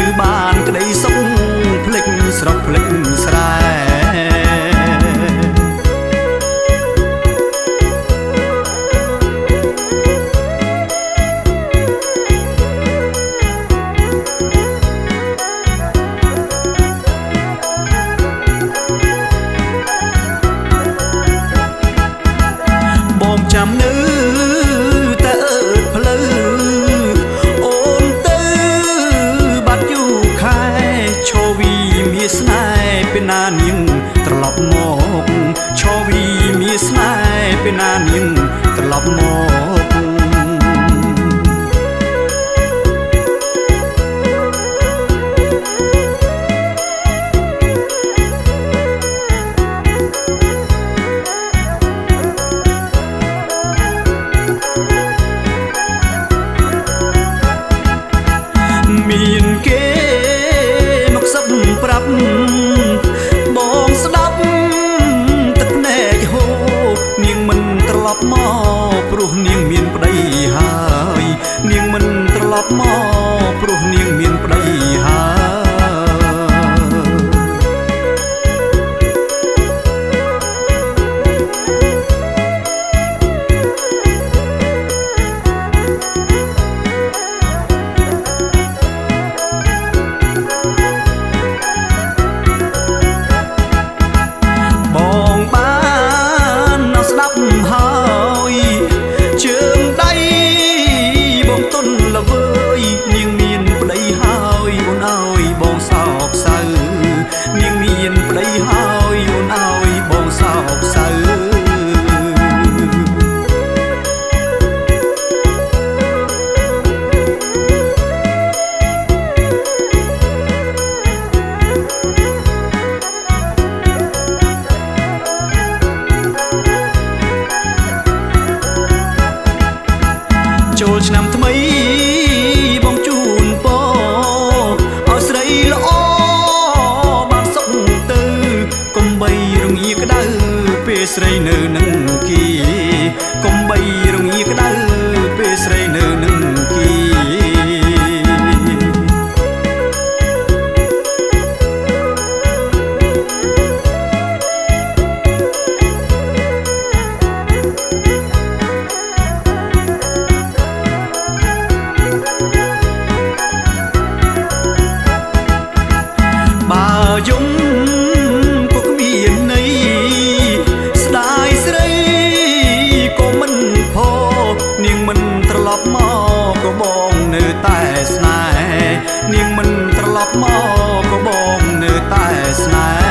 ឬបានក្តីសុខភ្លេចស្រុកភ្លេចស្រែបងចាំនៅតែអើតផ្លូវអូនទៅបាត់យូរខែឈរវីមាសស្នេហ៍ពេលណានាងត្រឡប់មកឈរវីមាសស្នេហ៍ពេលណានាងត្រឡប់មកមានគេមកសឹកប្រាប់បងស្ដាប់ទឹកភ្នែកហូរនាងមិនត្រឡប់មកព្រោះនាងមានប្តីហើយនាងមិនត្រឡប់មកព្រោះនាងមានប្តីហើយហើយជើងដៃបងទុនល្វើយនាងមានប្តីហើយអូនអើយបងសោកសៅនាងមានប្តីហើយអូនអើយបងសោកសៅចូលឆ្នាំថ្មីបងជូនពរឲ្យស្រីល្អបានសុខទៅកុំបីរងាក្តៅពេលស្រីនៅនឹងគេកុំបីរងាក្តៅពេលស្រីនៅនឹងគេយំក៏គ្មានន័យស្ដាយស្រីក៏មិនផនាងមិនត្រឡប់មកក៏បងនៅតែស្នេហ៍នាងមិនត្រឡប់មកក៏បងនៅតែស្នេហ៍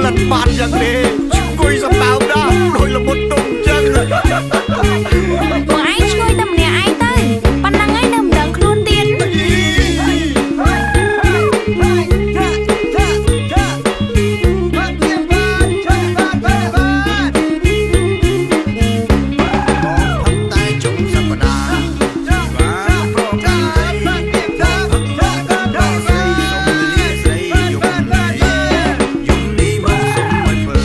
លិតបានយ៉ាងនេះឈ្ងុយសម្ដៅដាដោយល្មុតទុំចឹង បងឯងឈ្ងុយតែម្នាក់ឯងទៅប៉ុណ្ណឹងឯងនៅមិនដឹងខ្លួនទៀត យំនេះមកសុំឲ្យពើ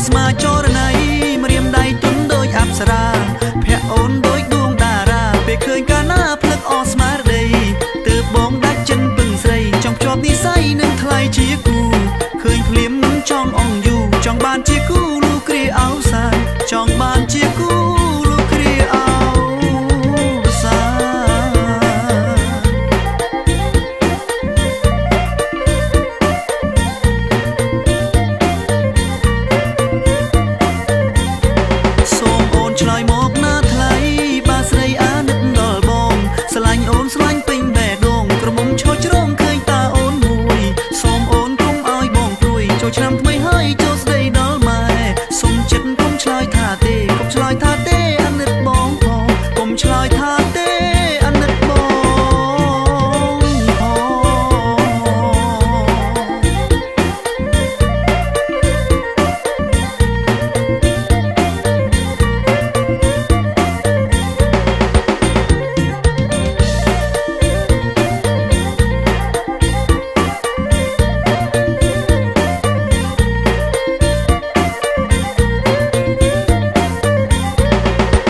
ស្មាចរណៃម្រាមដៃទុំដោយអប្សរាភ័ក្រអូនដោយដួងតារាពេលឃើញកាលណាភ្លឹកអស្មារតីទើបបងដាច់ចិនពឹងស្រីចង់ជាប់និស័យនឹងថ្លៃជាគូឃើញភ្លាមចង់អងយូចង់បានជាគូលូគ្រាអោសានចង់បានជាគូលូគ្រាអោសាសូមអូនឆ្លើយមកណាថ្លៃបាស្រីអាណិតដល់បងស្រឡាញ់អូនស្រឡាញ់ពេញបេះដូងក្រមុំឈរជ្រងឃើញតាអូនមួយសូមអូនកុំឲ្យបងព្រួយចូលឆ្នាំថ្មីហើយចូលស្ដីដល់ម៉ែសុំចិត្តកុំឆ្លើយថាទេកុំឆ្លើយថាទេអាណិតបងផងកុំឆ្លើយថាទេអាណិតបងផង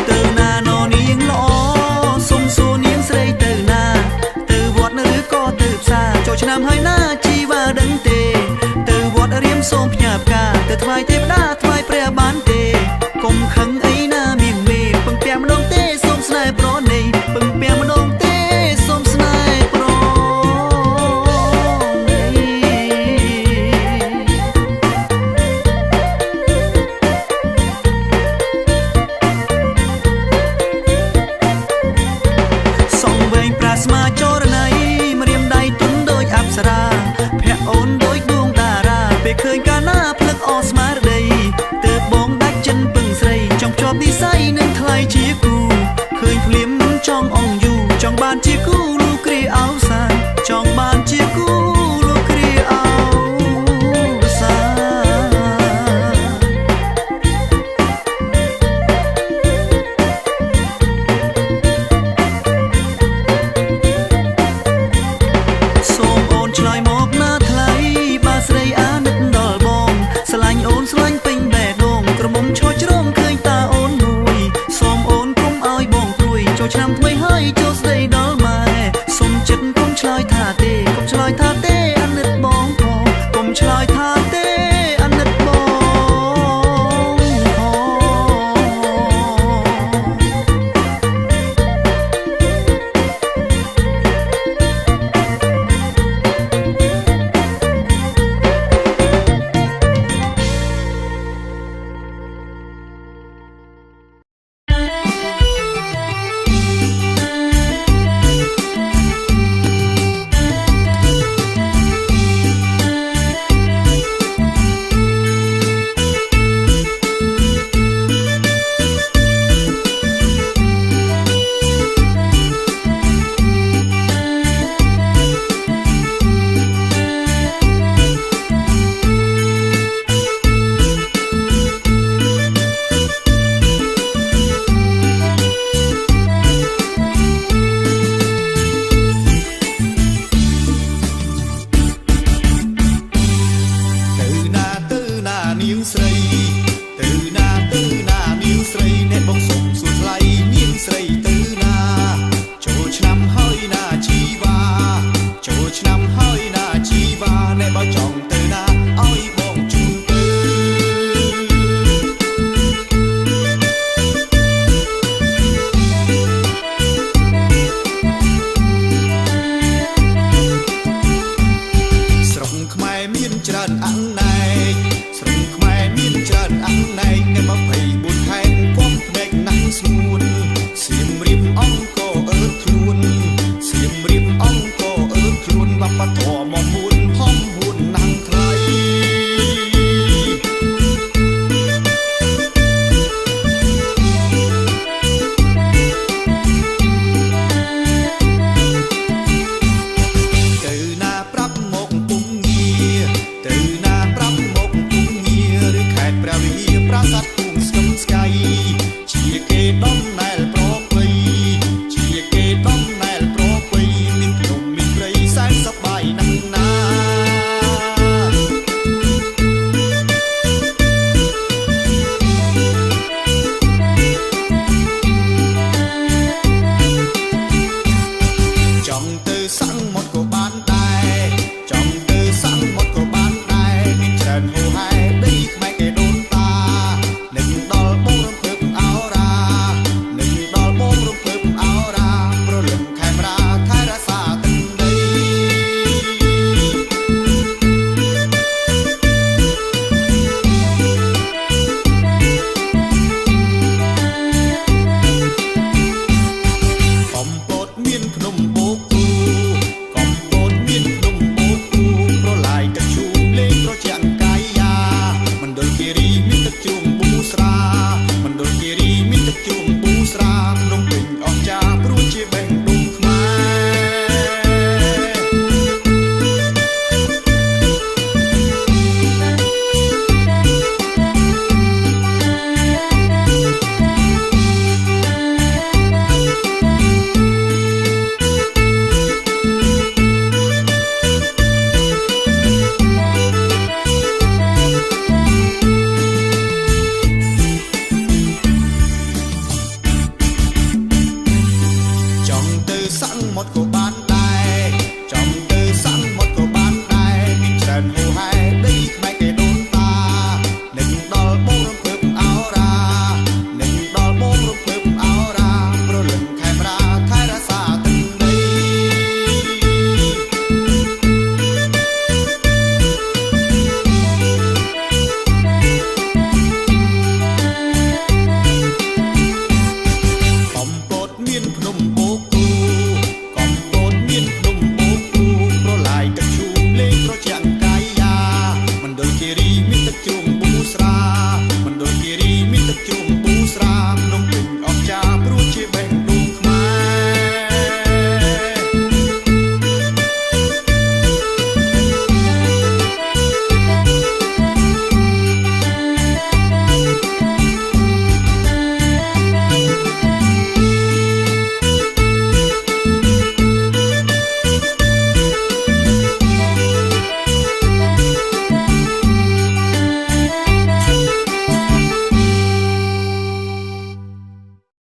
ទៅណាណនាងល្អសុំសួរនាងស្រីទៅណាទៅវត្តឬក៏ទៅផ្សារចូលឆ្នាំហើយណាជីវ៉ាដឹងទេទៅវត្តរៀមសូមផ្ញើផ្កាទៅថ្វាយទេវតាថ្វាយព្រះបានទេកុំខឹងអីណាមៀងមេពឹងពាំម្ដងទេសូមស្នេហ៍ប្រណីពឹងពាំម្ដងទេសូមស្នេហ៍ប្រណីសងវែងប្រាស្មាចរណៃម្រាមដៃទុំដោយអប្សរាភ័ក្រអូនដោយដួងតារាពេលឃើញកាលណាភ្លឹកអស្មារតីទើបបងដាច់ចិនពឹងស្រីចង់ជាប់និស័យនឹងថ្លៃជាគូឃើញភ្លាមចង់អងយូចង់បានជាគូលូគ្រាអោសានចង់បានជាគូលូគ្រាអោសាសូមអូនឆ្លើយមកណាថ្លៃបាស្រីអាណិតដល់បងស្រឡាញ់អូនស្រឡាញ់ពេញបេះដូងក្រមុំឈរជ្រងឃើញតាអូនមួយសូមអូនកុំឲ្យបងព្រួយចូលឆ្នាំថ្មីហើយចូលស្ដីដល់ម៉ែសុំចិត្តកុំឆ្លើយថាទេ